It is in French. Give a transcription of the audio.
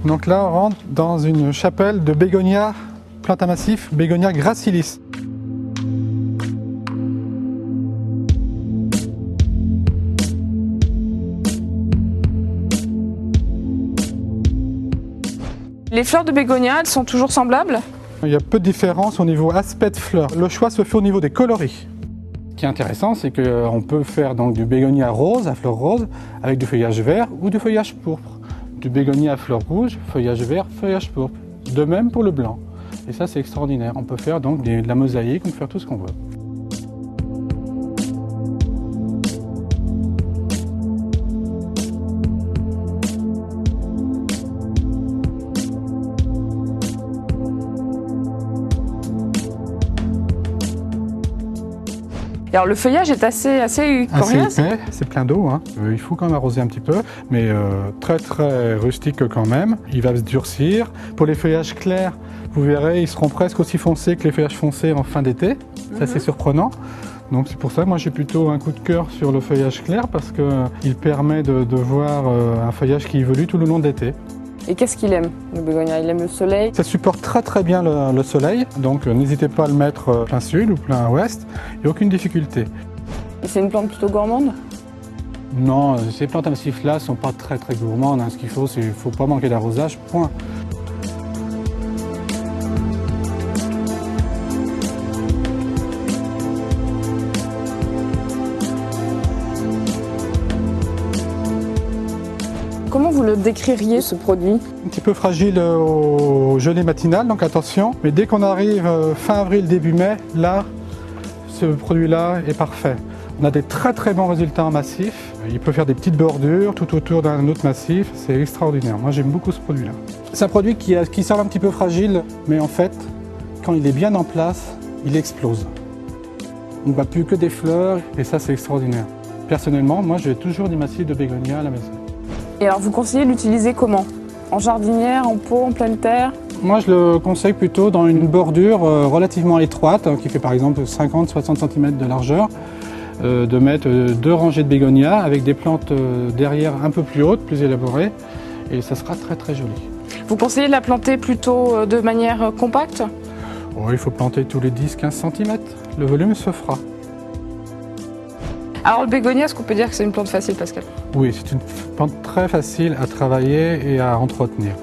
Donc là, on rentre dans une chapelle de bégonia, plante à massif, bégonia gracilis. Les fleurs de bégonia, elles sont toujours semblables? Il y a peu de différence au niveau aspect de fleurs. Le choix se fait au niveau des coloris. Ce qui est intéressant, c'est qu'on peut faire donc du bégonia rose, à fleurs roses, avec du feuillage vert ou du feuillage pourpre. Du bégonia à fleurs rouges, feuillage vert, feuillage pourpre. De même pour le blanc. Et ça, c'est extraordinaire. On peut faire donc de la mosaïque, on peut faire tout ce qu'on veut. Alors le feuillage est assez coriace. Assez épais, c'est plein d'eau. Hein. Il faut quand même arroser un petit peu, mais très rustique quand même. Il va se durcir. Pour les feuillages clairs, vous verrez, ils seront presque aussi foncés que les feuillages foncés en fin d'été. Ça, c'est surprenant. Donc c'est pour ça que moi j'ai plutôt un coup de cœur sur le feuillage clair parce qu'il permet de voir un feuillage qui évolue tout le long de l'été. Et qu'est-ce qu'il aime, le bégonia? Il aime le soleil? Ça supporte très bien le soleil, donc n'hésitez pas à le mettre plein sud ou plein ouest, il n'y a aucune difficulté. Et c'est une plante plutôt gourmande? Non, ces plantes à massif là ne sont pas très gourmandes, hein. Ce qu'il faut, c'est qu'il ne faut pas manquer d'arrosage, point. Comment vous le décririez, ce produit? Un petit peu fragile au gelée matinale, donc attention. Mais dès qu'on arrive fin avril, début mai, là, ce produit-là est parfait. On a des très bons résultats en massif. Il peut faire des petites bordures tout autour d'un autre massif. C'est extraordinaire. Moi, j'aime beaucoup ce produit-là. C'est un produit qui semble un petit peu fragile, mais en fait, quand il est bien en place, il explose. On ne voit plus que des fleurs et ça, c'est extraordinaire. Personnellement, moi, j'ai toujours des massifs de bégonia à la maison. Et alors, vous conseillez de l'utiliser comment? En jardinière, en pot, en pleine terre? Moi, je le conseille plutôt dans une bordure relativement étroite, qui fait par exemple 50-60 cm de largeur, de mettre 2 rangées de bégonia avec des plantes derrière un peu plus hautes, plus élaborées, et ça sera très joli. Vous conseillez de la planter plutôt de manière compacte? Oh, il faut planter tous les 10-15 cm, le volume se fera. Alors le bégonia, est-ce qu'on peut dire que c'est une plante facile, Pascal? Oui, c'est une plante très facile à travailler et à entretenir.